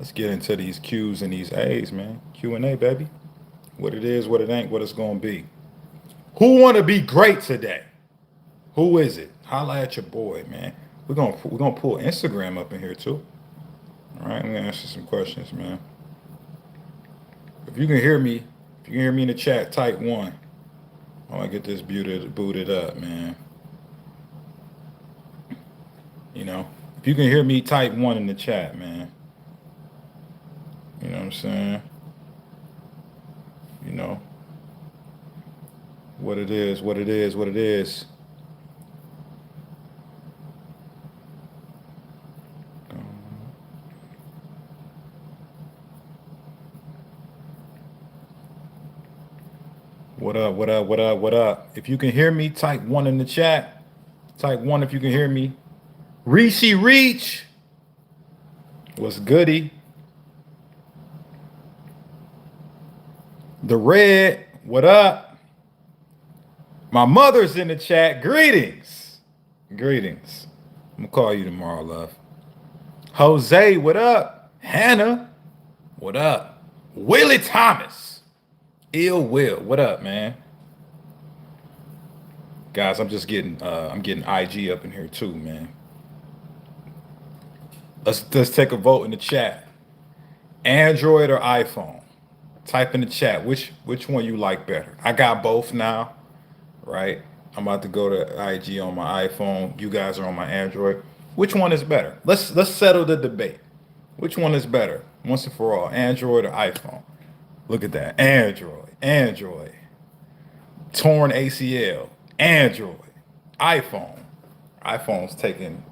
Let's get into these Q's and these A's, man. Q&A, baby. What it is, what it ain't, what it's gonna be. Who wanna be great today? Who is it? Holla at your boy, man. We're gonna pull Instagram up in here too. All right, I'm gonna answer some questions, man. If you can hear me, if you can hear me in the chat, type one. I wanna get this booted up, man. You know, if you can hear me, type one in the chat, man. You know what I'm saying? You know what it is, what it is, what it is. What up? What up? What up? What up? If you can hear me, type one in the chat. Type one if you can hear me. Reachy Reach. What's goody? The Red. What up? My mother's in the chat. Greetings. Greetings. I'm gonna call you tomorrow, love. Jose, what up? Hannah, what up? Willie Thomas. Ill Will, what up, man? Guys, I'm getting IG up in here too, man. Let's take a vote in the chat. Android or iPhone? Type in the chat which one you like better. I got both now, right? I'm about to go to IG on my iPhone. You guys are on my Android. Which one is better? Let's settle the debate. Which one is better once and for all? Android or iPhone? Look at that. Android. Android. Torn ACL. Android. iPhone. iPhone's taking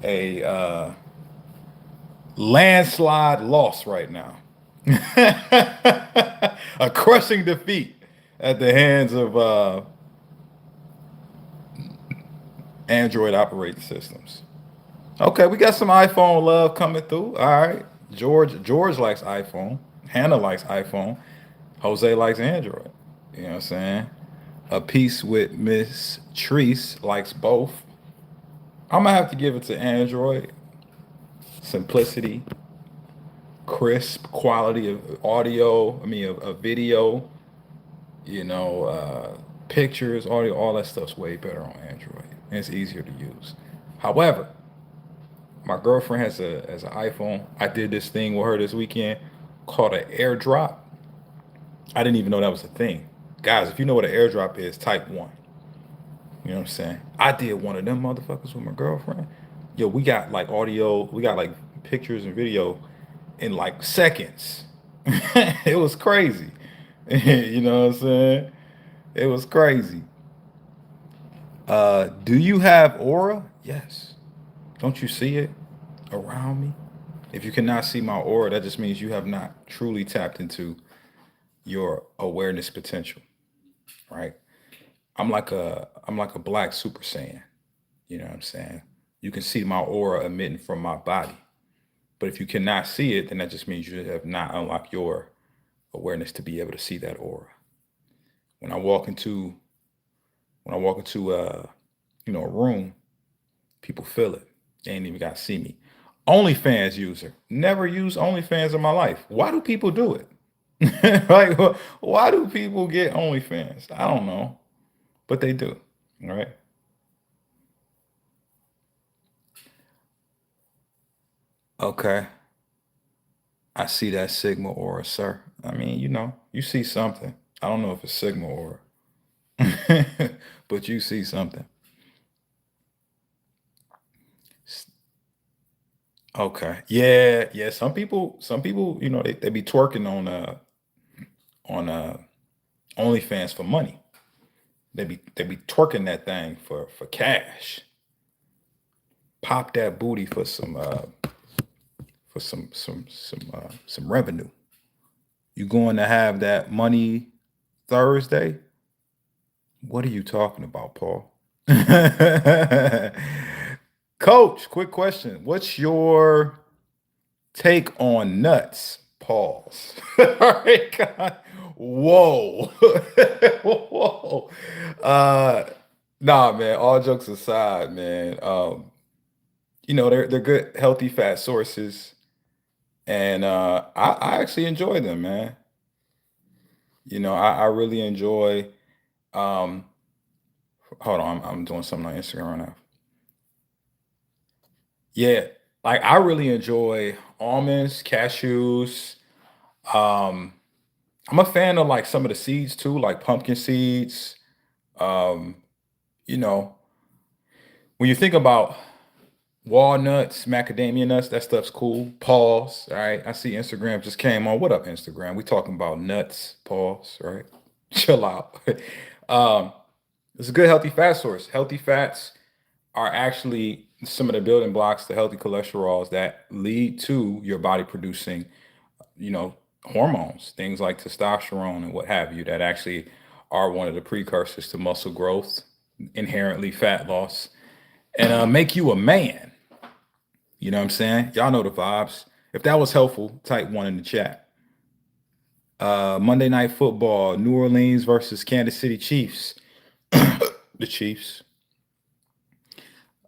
a landslide loss right now. A crushing defeat at the hands of Android operating systems. Okay, we got some iPhone love coming through. All right. George likes iPhone. Hannah likes iPhone. Jose likes Android. You know what I'm saying? A piece with Miss Treese likes both. I'm gonna have to give it to Android. Simplicity, crisp quality of audio. I mean, of video. You know, pictures, audio, all that stuff's way better on Android, and it's easier to use. However, my girlfriend has an iPhone. I did this thing with her this weekend called an AirDrop. I didn't even know that was a thing. Guys, if you know what an AirDrop is, type one. You know what I'm saying? I did one of them motherfuckers with my girlfriend. Yo, we got like audio, we got like pictures and video in like seconds. It was crazy. You know what I'm saying? It was crazy. Do you have aura? Yes. Don't you see it around me? If you cannot see my aura, that just means you have not truly tapped into your awareness potential, right? I'm like a black super saiyan. You know what I'm saying? You can see my aura emitting from my body. But if you cannot see it, then that just means you have not unlocked your awareness to be able to see that aura. When I walk into when I walk into a room, people feel it. They ain't even got to see me. OnlyFans user. Never used OnlyFans in my life. Why do people do it? Like, why do people get OnlyFans? I don't know, but they do. All right. Okay. I see that Sigma aura, sir. I mean, you see something. I don't know if it's Sigma aura, but you see something. Okay. Yeah, yeah. Some people, they be twerking on OnlyFans for money. They be twerking that thing for cash. Pop that booty for some revenue. You going to have that money Thursday? What are you talking about, Paul? Coach, quick question. What's your take on nuts? Pause. All right, God. Whoa. Whoa. Uh nah, man, all jokes aside, man. They're good healthy fat sources. And I actually enjoy them, man. I really enjoy. Um, hold on, I'm doing something on Instagram right now. Yeah, like I really enjoy almonds, cashews. Um, I'm a fan of like some of the seeds too, like pumpkin seeds. Um, you know, when you think about walnuts, macadamia nuts, that stuff's cool. Pause. All right. I see Instagram just came on. What up, Instagram? We talking about nuts. Pause. Right. Chill out. um, it's a good healthy fat source. Healthy fats are actually some of the building blocks to healthy cholesterols that lead to your body producing, you know, hormones, things like testosterone and what have you, that actually are one of the precursors to muscle growth, inherently fat loss, and make you a man. You know what I'm saying? Y'all know the vibes. If that was helpful, type one in the chat. Monday Night Football, New Orleans versus Kansas City Chiefs. The Chiefs.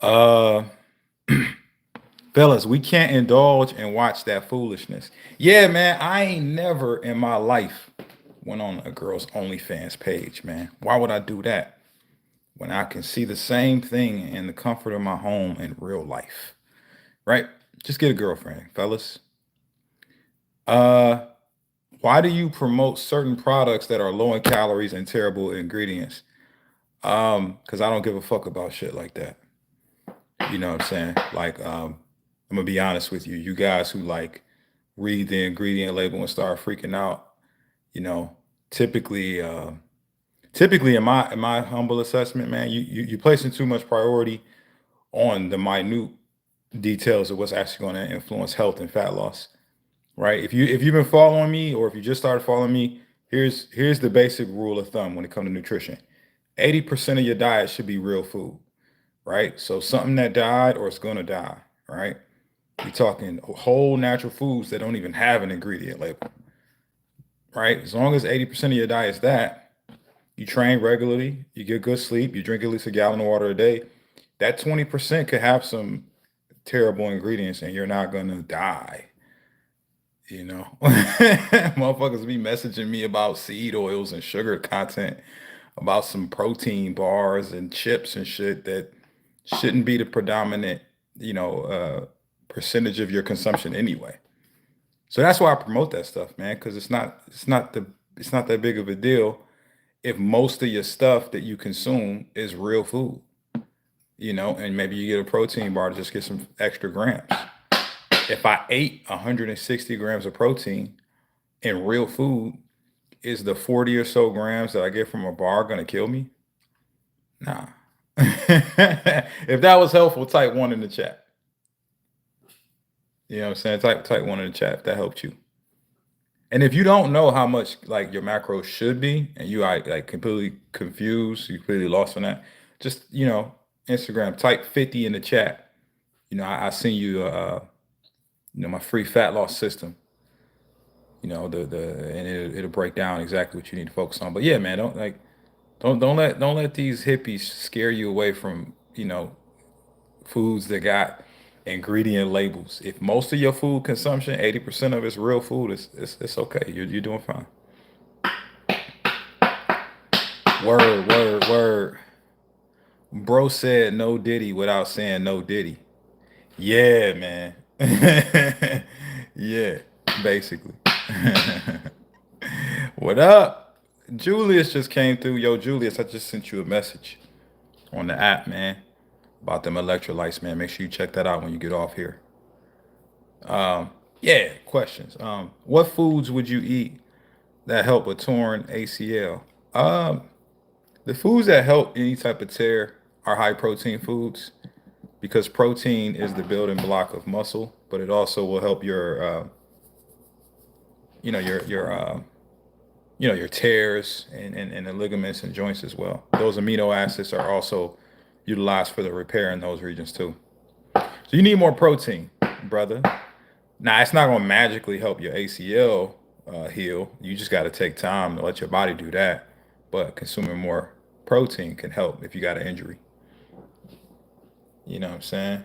Uh, Fellas, we can't indulge and watch that foolishness. Yeah, man, I ain't never in my life went on a girl's OnlyFans page, man. Why would I do that when I can see the same thing in the comfort of my home in real life? Right? Just get a girlfriend, fellas. Uh, why do you promote certain products that are low in calories and terrible ingredients? Because I don't give a fuck about shit like that. You know what I'm saying? Like, I'm gonna be honest with you. You guys who like read the ingredient label and start freaking out, you know, typically, typically in my humble assessment, man, you placing too much priority on the minute details of what's actually going to influence health and fat loss, right? If you've been following me or if you just started following me, here's the basic rule of thumb when it comes to nutrition. 80% of your diet should be real food, right? So something that died or it's gonna die, right? We're talking whole natural foods that don't even have an ingredient label, right? As long as 80% of your diet is that, you train regularly, you get good sleep, you drink at least a gallon of water a day, that 20% could have some terrible ingredients and you're not gonna die. Motherfuckers be messaging me about seed oils and sugar content, about some protein bars and chips and shit that shouldn't be the predominant, you know, percentage of your consumption anyway. So that's why I promote that stuff, man, because it's not that big of a deal if most of your stuff that you consume is real food, and maybe you get a protein bar to just get some extra grams. If I ate 160 grams of protein in real food, is the 40 or so grams that I get from a bar gonna kill me? Nah. If that was helpful, type one in the chat. You know what I'm saying? Type one in the chat if that helped you. And if you don't know how much like your macros should be, and you like completely confused, you completely lost on that, just Instagram type 50 in the chat. I send you my free fat loss system. The and it'll break down exactly what you need to focus on. But yeah, man, don't let these hippies scare you away from foods that got ingredient labels. If most of your food consumption, 80% of it's real food, it's okay. You're doing fine. Word, word, word. Bro said no Diddy without saying no Diddy. Yeah, man. Yeah, basically. What up? Julius just came through. Yo, Julius, I just sent you a message on the app, man, about them electrolytes, man. Make sure you check that out when you get off here. Yeah, questions. What foods would you eat that help a torn ACL? The foods that help any type of tear are high protein foods because protein is the building block of muscle, but it also will help your, you know, your tears and the ligaments and joints as well. Those amino acids are also utilized for the repair in those regions too. So you need more protein, brother. Now it's not gonna magically help your ACL heal. You just got to take time to let your body do that. But consuming more protein can help if you got an injury. You know what I'm saying?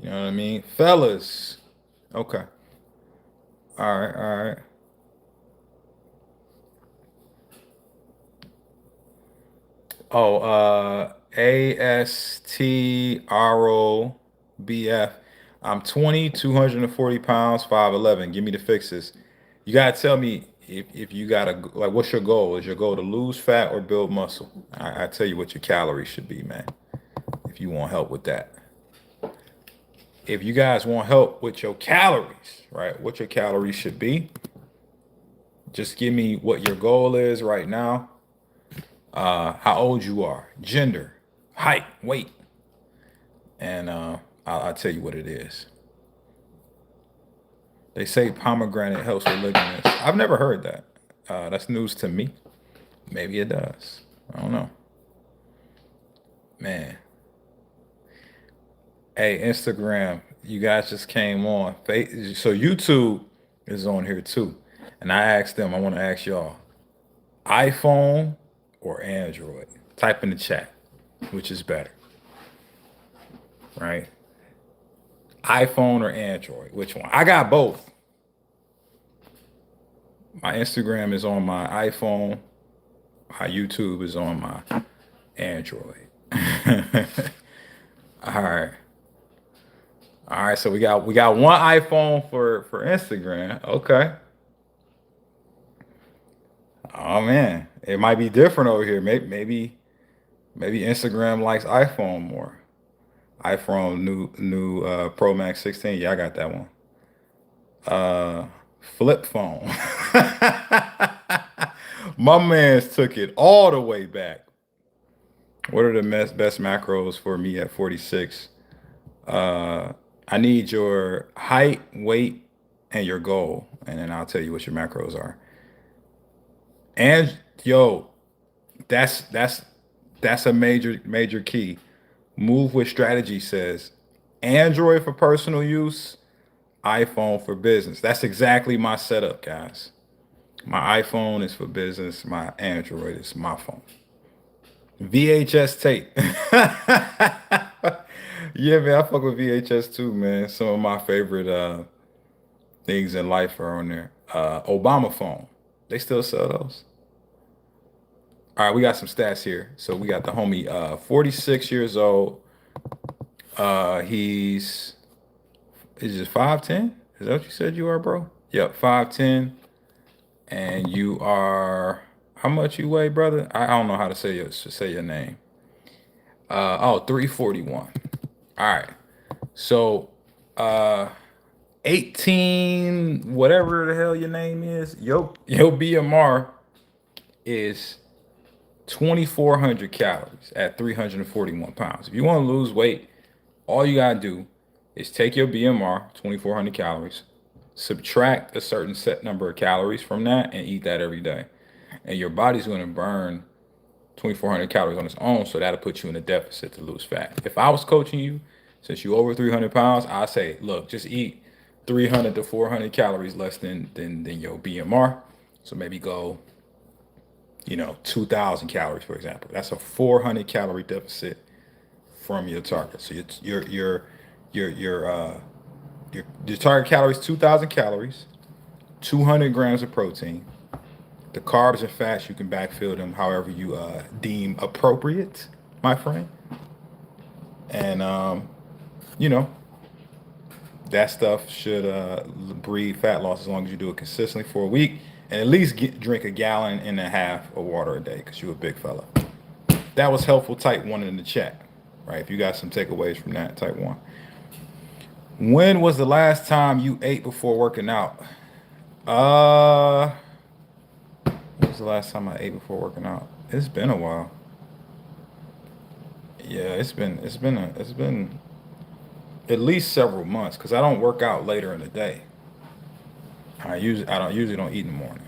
You know what I mean, fellas? Okay. All right. All right. Oh, ASTROBF. I'm 20, 240 pounds, 5'11". Give me the fixes. You gotta tell me if you gotta like what's your goal? Is your goal to lose fat or build muscle? I tell you what your calories should be, man. If you want help with that. If you guys want help with your calories, right? What your calories should be, just give me what your goal is right now, how old you are, gender, height, weight, and I'll tell you what it is. They say pomegranate helps with ligaments. I've never heard that. That's news to me. Maybe it does. I don't know. Man. Hey, Instagram, you guys just came on. So YouTube is on here too. And I asked them, I want to ask y'all, iPhone or Android? Type in the chat, which is better, right? iPhone or Android? Which one? I got both. My Instagram is on my iPhone. My YouTube is on my Android. All right. All right, so we got one iPhone for Instagram. Okay. Oh man, it might be different over here. Maybe Instagram likes iPhone more. iPhone new Pro Max 16. Yeah, I got that one. Uh, Flip phone. My man's took it all the way back. What are the best macros for me at 46? Uh, I need your height, weight, and your goal, and then I'll tell you what your macros are. And yo, that's that's a major key. Move with strategy says Android for personal use, iPhone for business. That's exactly my setup, guys. My iPhone is for business. My Android is my phone. VHS tape. Yeah, man, I fuck with VHS too, man. Some of my favorite things in life are on there. Obama phone. They still sell those. All right, we got some stats here. So we got the homie, 46 years old. He's is it 5'10"? Is that what you said you are, bro? Yep, 5'10". And you are how much you weigh, brother? I don't know how to say your name. 341. All right. So 18, whatever the hell your name is, yo BMR is 2,400 calories at 341 pounds. If you want to lose weight, all you gotta do is take your BMR, 2,400 calories, subtract a certain set number of calories from that, and eat that every day. And your body's gonna burn 2,400 calories on its own, so that'll put you in a deficit to lose fat. If I was coaching you, since you're over 300 pounds, I say, look, just eat 300 to 400 calories less than your BMR. So maybe go, 2,000 calories, for example. That's a 400 calorie deficit from your target. So your your uh your target calories 2,000 calories, 200 grams of protein. The carbs and fats you can backfill them however you deem appropriate, my friend. And you know that stuff should breed fat loss as long as you do it consistently for a week and at least drink a gallon and a half of water a day because you're a big fella. That was helpful. Type one in the chat, right? If you got some takeaways from that, type one. When was the last time you ate before working out? Uh, when was the last time I ate before working out? It's been a while. Yeah, it's been at least several months because I don't work out later in the day. I don't usually eat in the mornings.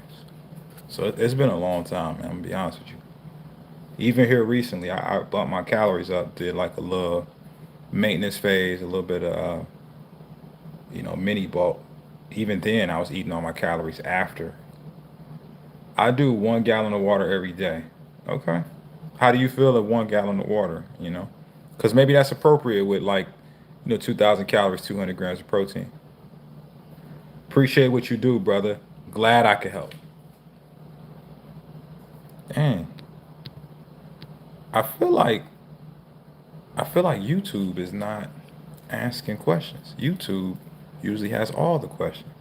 So it's been a long time, man. I'm gonna be honest with you. Even here recently, I bumped my calories up, did like a little maintenance phase, a little bit of mini bulk. Even then, I was eating all my calories after. I do 1 gallon of water every day. Okay. How do you feel at 1 gallon of water? Because maybe that's appropriate with like 2,000 calories, 200 grams of protein. Appreciate what you do, brother. Glad I could help. Dang, I feel like I feel like YouTube is not asking questions. YouTube usually has all the questions.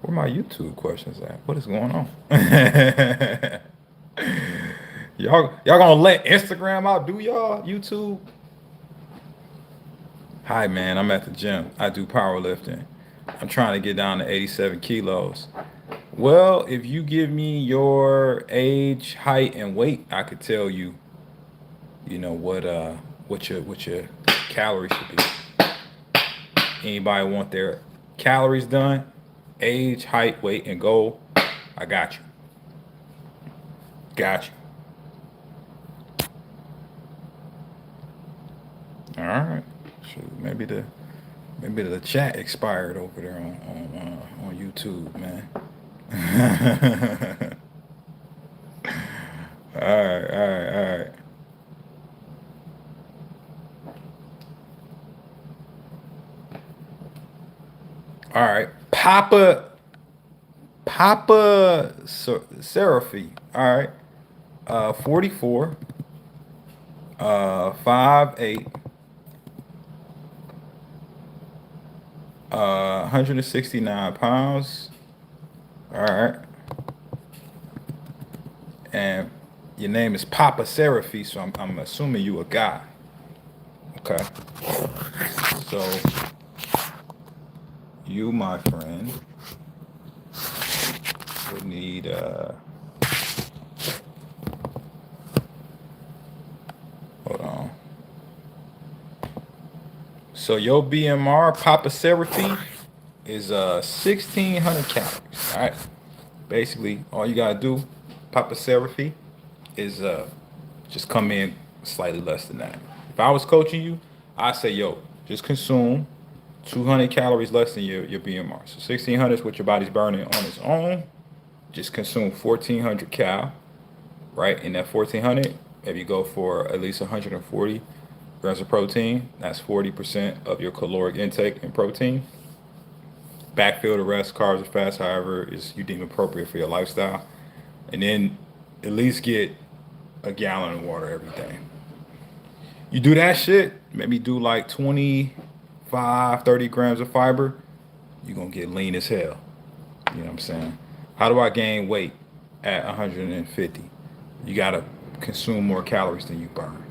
Where my YouTube questions at? What is going on? Y'all gonna let Instagram outdo y'all? YouTube? Hi man, I'm at the gym. I do powerlifting. I'm trying to get down to 87 kilos. Well, if you give me your age, height, and weight, I could tell you, what your calories should be. Anybody want their calories done? Age, height, weight, and goal? I got you. Got you. All right. Shoot, maybe the chat expired over there on YouTube, man. All right, all right, all right. All right. Papa Seraphy. All right. 44, 5'8", 169 pounds. All right. And your name is Papa Seraphy, so I'm assuming you a guy. Okay. So you, my friend, would need hold on. So your BMR, Papa Seraphy, is 1,600 calories. All right. Basically, all you gotta do, Papa Seraphy, is just come in slightly less than that. If I was coaching you, I'd say, yo, just consume 200 calories less than your BMR. So 1,600 is what your body's burning on its own. Just consume 1,400 cal, right? In that 1,400, maybe go for at least 140 grams of protein. That's 40% of your caloric intake in protein. Backfill the rest, carbs or fats, however is you deem appropriate for your lifestyle. And then at least get a gallon of water every day. You do that shit, maybe do like 25, 30 grams of fiber, you're gonna get lean as hell. You know what I'm saying? How do I gain weight at 150? You gotta consume more calories than you burn.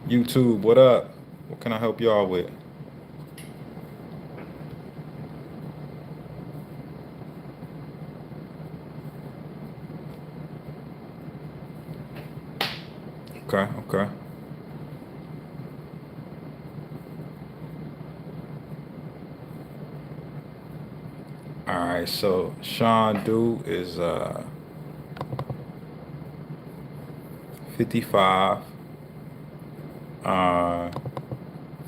YouTube, what up? What can I help y'all with? Okay, okay. All right, so Sean Du is 55, uh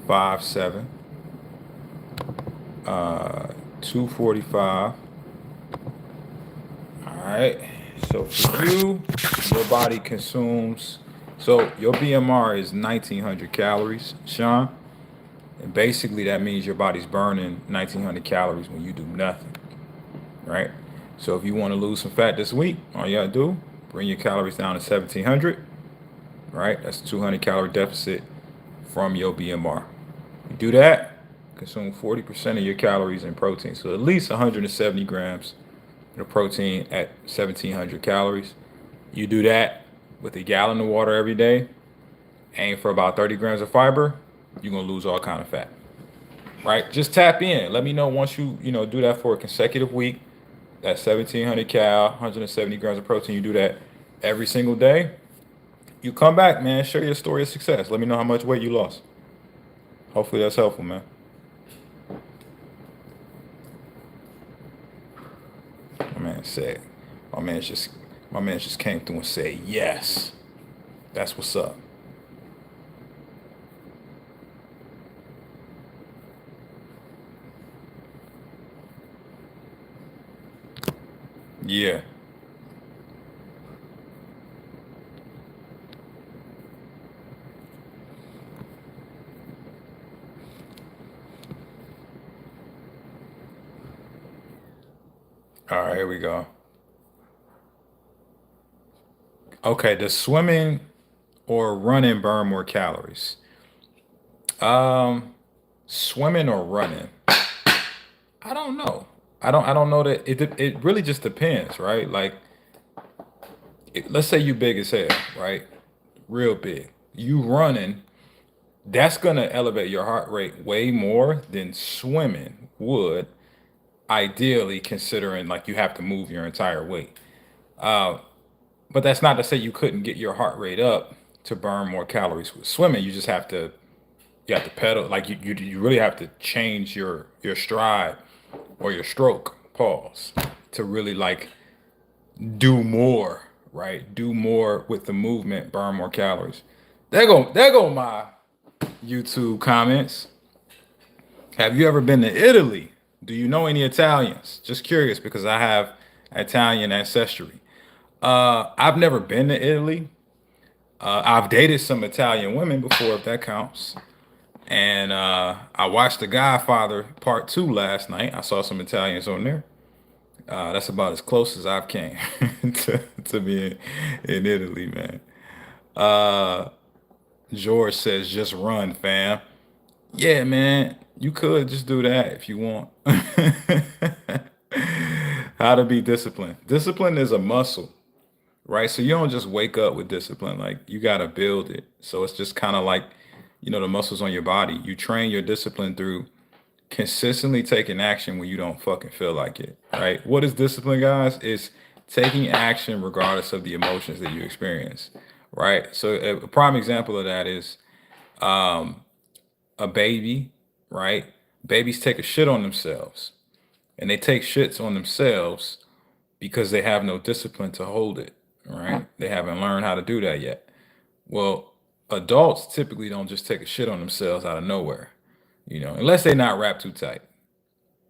5'7", 245. All right. So for you, your body consumes. So your BMR is 1,900 calories, Sean. And basically that means your body's burning 1,900 calories when you do nothing, right? So if you want to lose some fat this week, all you gotta do, bring your calories down to 1,700, right? That's a 200 calorie deficit from your BMR. You do that, consume 40% of your calories in protein. So at least 170 grams of protein at 1,700 calories. You do that with a gallon of water every day, aim for about 30 grams of fiber, you're gonna lose all kind of fat. Right? Just tap in. Let me know once you do that for a consecutive week. That 1,700 cal, 170 grams of protein. You do that every single day. You come back, man. Share your story of success. Let me know how much weight you lost. Hopefully that's helpful, man. My man said, my man just came through and said yes. That's what's up. Yeah. All right, here we go. Okay, does swimming or running burn more calories? Um, Swimming or running? I don't know. I don't know that it really just depends, right? Like let's say you big as hell, right? Real big. You running, that's gonna elevate your heart rate way more than swimming would, ideally considering like you have to move your entire weight. But that's not to say you couldn't get your heart rate up to burn more calories with swimming. You have to pedal like you really have to change your stride or your stroke pause to really like do more, right? Do more with the movement, burn more calories. There go my YouTube comments. Have you ever been to Italy? Do you know any Italians? Just curious because I have Italian ancestry. I've never been to Italy. I've dated some Italian women before, if that counts. And I watched The Godfather Part 2 last night. I saw some Italians on there. That's about as close as I've came to being in Italy, man. Uh, George says, just run, fam. Yeah, man, you could just do that if you want. How to be disciplined. Discipline is a muscle, right? So you don't just wake up with discipline. Like you got to build it. So it's just kind of like, the muscles on your body. You train your discipline through consistently taking action when you don't fucking feel like it, right? What is discipline, guys? It's taking action regardless of the emotions that you experience, right? So a prime example of that is a baby, right? Babies take a shit on themselves, and they take shits on themselves because they have no discipline to hold it, right? They haven't learned how to do that yet. Well, adults typically don't just take a shit on themselves out of nowhere, unless they're not wrapped too tight.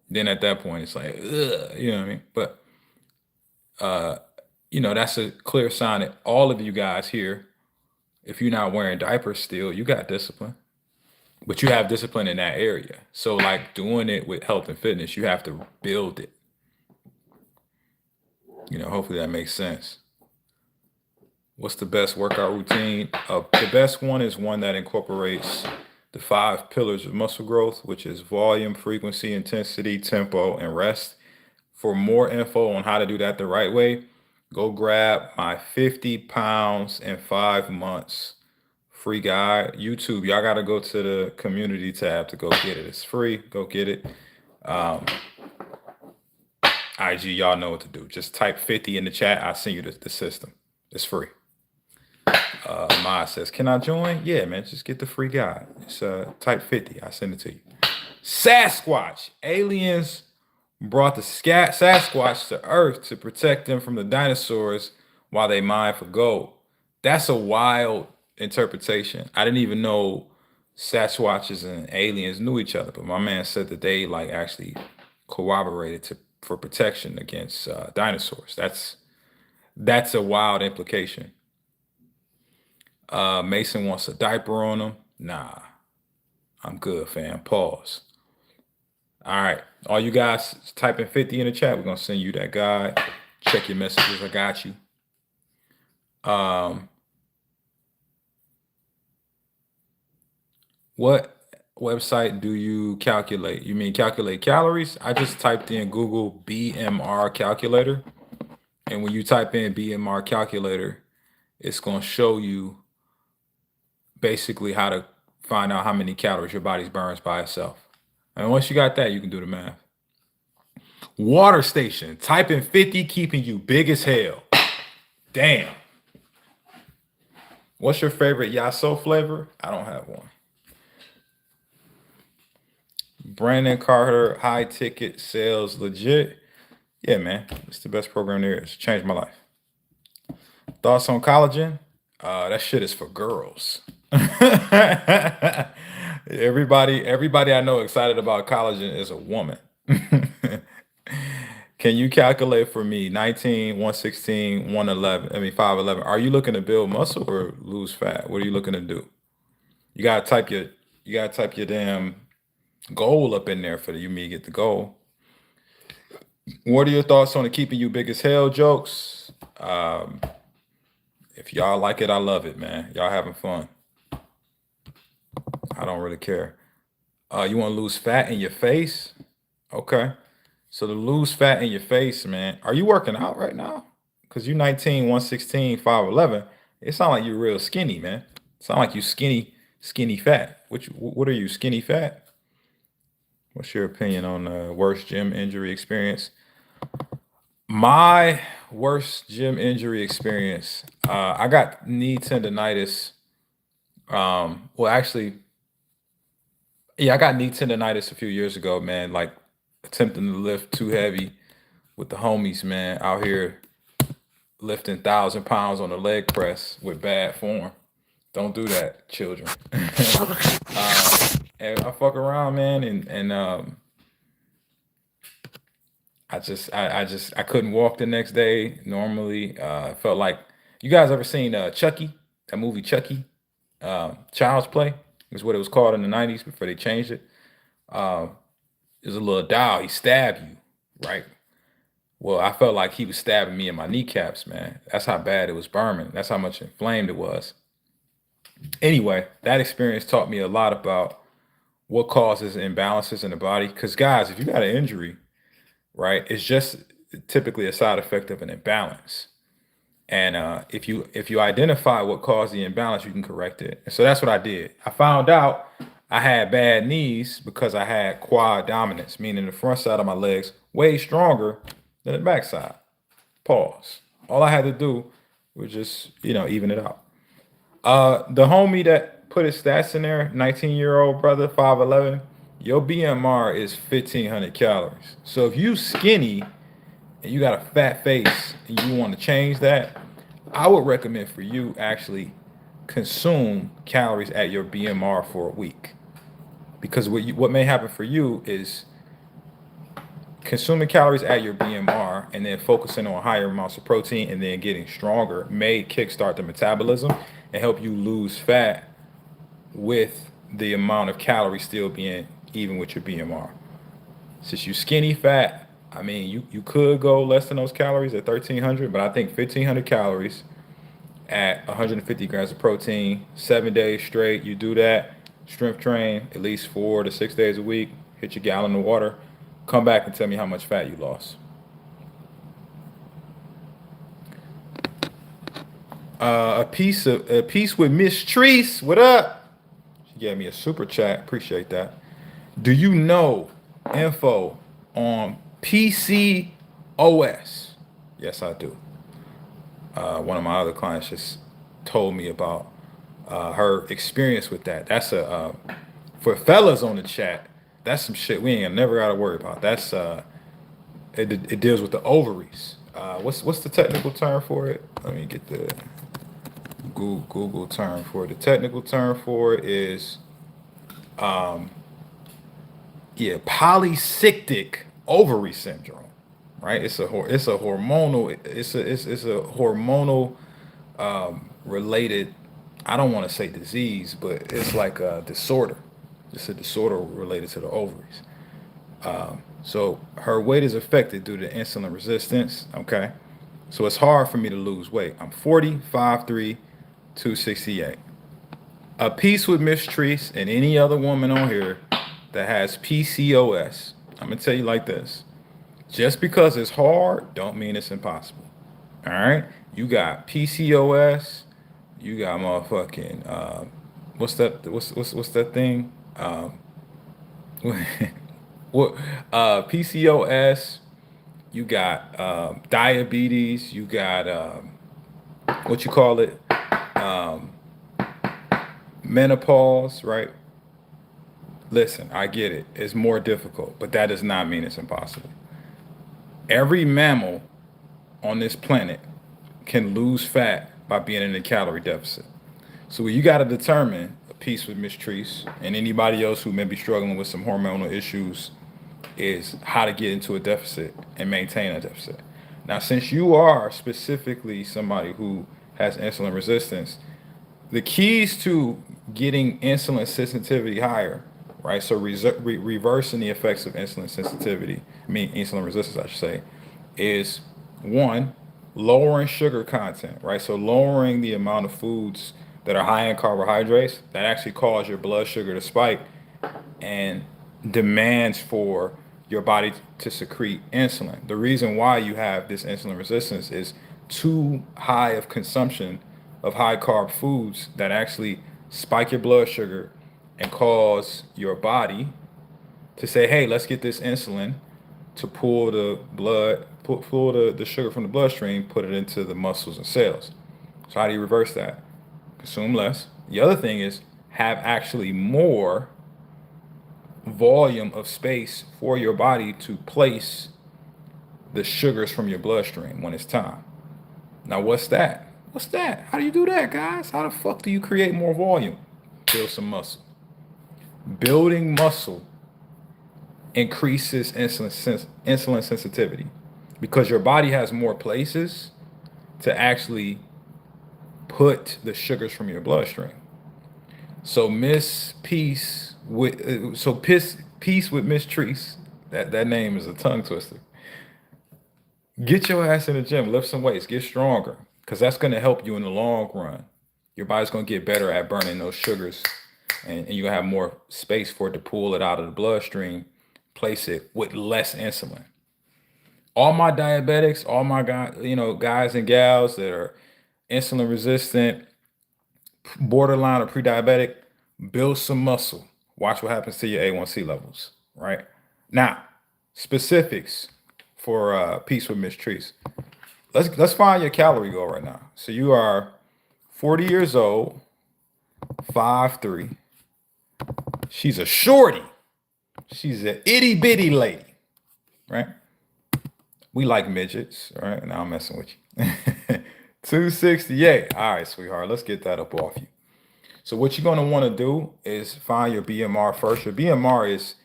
Then at that point, it's like, ugh, you know what I mean? But, that's a clear sign that all of you guys here, if you're not wearing diapers still, you got discipline, but you have discipline in that area. So, like doing it with health and fitness, you have to build it. Hopefully that makes sense. What's the best workout routine? The best one is one that incorporates the 5 pillars of muscle growth, which is volume, frequency, intensity, tempo, and rest. For more info on how to do that the right way, go grab my 50 pounds in 5 months free guide. YouTube, y'all got to go to the community tab to go get it. It's free. Go get it. IG, y'all know what to do. Just type 50 in the chat. I'll send you the system. It's free. Maya says, can I join? Yeah, man. Just get the free guide. It's type 50. I send it to you. Sasquatch. Aliens brought the Sasquatch to Earth to protect them from the dinosaurs while they mined for gold. That's a wild interpretation. I didn't even know Sasquatches and aliens knew each other, but my man said that they like actually corroborated for protection against dinosaurs. That's a wild implication. Mason wants a diaper on him. Nah, I'm good, fam. Pause. All right. All you guys type in 50 in the chat. We're going to send you that guide. Check your messages. I got you. What website do you calculate? You mean calculate calories? I just typed in Google BMR calculator. And when you type in BMR calculator, it's going to show you basically how to find out how many calories your body burns by itself. And once you got that, you can do the math. Water station. Type in 50, keeping you big as hell. Damn. What's your favorite Yasso flavor? I don't have one. Brandon Carter, high ticket sales legit. Yeah, man. It's the best program there is. Changed my life. Thoughts on collagen? That shit is for girls. everybody I know excited about collagen is a woman. Can you calculate for me 19, 116, 111, 511? Are you looking to build muscle or lose fat? What are you looking to do? You gotta type your damn goal up in there for you me to get the goal. What are your thoughts on the keeping you big as hell jokes? If y'all like it, I love it, man. Y'all having fun. I don't really care. You want to lose fat in your face? Okay. So to lose fat in your face, man, are you working out right now? Because you 19, 116, 5'11". It sound like you're real skinny, man. Sound like you skinny fat. What are you, skinny fat? What's your opinion on the worst gym injury experience? My worst gym injury experience, I got knee tendonitis. Well, actually, yeah, I got knee tendonitis a few years ago, man. Like attempting to lift too heavy with the homies, man, out here lifting 1,000 pounds on a leg press with bad form. Don't do that, children. And I fuck around, man, and I couldn't walk the next day. Normally, felt like you guys ever seen Chucky? That movie Chucky, Child's Play is what it was called in the '90s before they changed it. Uh, there's a little doll. He stabbed you, right? Well, I felt like he was stabbing me in my kneecaps, man. That's how bad it was burning. That's how much inflamed it was. Anyway, that experience taught me a lot about what causes imbalances in the body. Because guys, if you got an injury, right, it's just typically a side effect of an imbalance. And if you identify what caused the imbalance, you can correct it. And so that's what I did. I found out I had bad knees because I had quad dominance, meaning the front side of my legs way stronger than the back side. Pause. All I had to do was just, even it out. The homie that put his stats in there, 19-year-old brother, 5'11", your BMR is 1,500 calories. So if you skinny and you got a fat face and you want to change that, I would recommend for you actually consume calories at your BMR for a week. Because what may happen for you is consuming calories at your BMR and then focusing on higher amounts of protein and then getting stronger may kickstart the metabolism and help you lose fat with the amount of calories still being even with your BMR. Since you skinny fat, I mean, you could go less than those calories at 1,300, but I think 1,500 calories at 150 grams of protein, 7 days straight. You do that, strength train at least 4 to 6 days a week, hit your gallon of water, come back and tell me how much fat you lost. A piece with Miss Treese. What up? She gave me a super chat. Appreciate that. Do you know info on PCOS? Yes, I do. One of my other clients just told me about her experience with that. That's for fellas on the chat. That's some shit we ain't never got to worry about. That's it deals with the ovaries. What's the technical term for it? Let me get the Google term for it. The technical term for it is polycystic ovary syndrome. Right? It's a hormonal related. I don't want to say disease, but it's like a disorder. It's a disorder related to the ovaries. So her weight is affected due to insulin resistance. Okay. So it's hard for me to lose weight. I'm 40, 5'3", 268. A piece with Miss Treese and any other woman on here that has PCOS. I'm gonna tell you like this. Just because it's hard, don't mean it's impossible. All right? You got PCOS. You got motherfucking what's that? What's that thing? What PCOS? You got diabetes. You got what you call it? Um, menopause, right? Listen, I get it. It's more difficult, but that does not mean it's impossible. Every mammal on this planet can lose fat by being in a calorie deficit. So you got to determine a piece with Miss Treese and anybody else who may be struggling with some hormonal issues is how to get into a deficit and maintain a deficit. Now, since you are specifically somebody who has insulin resistance, the keys to getting insulin sensitivity higher, right? So reversing the effects of insulin sensitivity, I mean insulin resistance, I should say, is one, lowering sugar content, right? So lowering the amount of foods that are high in carbohydrates that actually cause your blood sugar to spike and demands for your body to secrete insulin. The reason why you have this insulin resistance is too high of consumption of high carb foods that actually spike your blood sugar and cause your body to say, hey, let's get this insulin to pull the blood, pull the sugar from the bloodstream, put it into the muscles and cells. So how do you reverse that? Consume less. The other thing is have actually more volume of space for your body to place the sugars from your bloodstream when it's time. Now, what's that? What's that? How do you do that, guys? How the fuck do you create more volume? Build some muscle. Building muscle increases insulin sensitivity because your body has more places to actually put the sugars from your bloodstream. So peace with Miss Treese. That name is a tongue twister. Get your ass in the gym, lift some weights, get stronger, because that's going to help you in the long run. Your body's going to get better at burning those sugars, and you're going to have more space for it to pull it out of the bloodstream, place it with less insulin. All my diabetics, all my guys and gals that are insulin resistant, borderline or pre-diabetic, build some muscle. Watch what happens to your A1C levels, right? Now, specifics for Peace with Miss Treese. Let's find your calorie goal right now. So you are 40 years old, 5'3". She's a shorty. She's an itty bitty lady, right? We like midgets, right? Now I'm messing with you. 268. All right, sweetheart. Let's get that up off you. So what you're going to want to do is find your BMR first. Your BMR is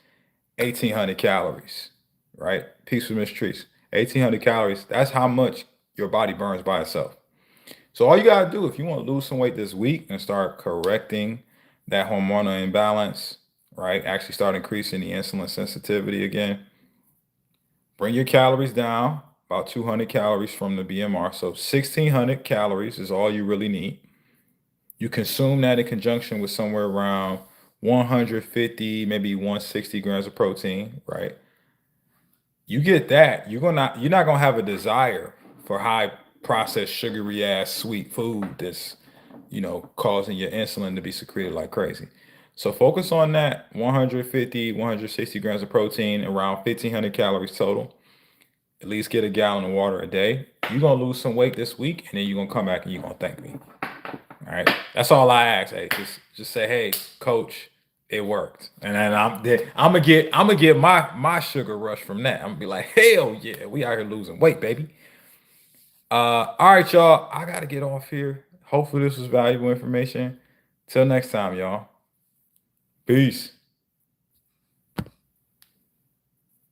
1,800 calories, right? Peace with Miss Treese. 1,800 calories. That's how much your body burns by itself. So all you got to do if you want to lose some weight this week and start correcting that hormonal imbalance, right? Actually start increasing the insulin sensitivity again. Bring your calories down, about 200 calories from the BMR. So 1,600 calories is all you really need. You consume that in conjunction with somewhere around 150, maybe 160 grams of protein, right? You get that, you're not gonna have a desire for high processed sugary ass sweet food that's causing your insulin to be secreted like crazy. So focus on that 150, 160 grams of protein, around 1,500 calories total. At least get a gallon of water a day. You're gonna lose some weight this week, and then you're gonna come back and you're gonna thank me. All right, that's all I ask. Hey, just say, hey, coach, it worked, and then I'm gonna get my sugar rush from that. I'm gonna be like, hell yeah, we out here losing weight, baby. All right, y'all. I gotta get off here. Hopefully, this was valuable information. Till next time, y'all. Peace.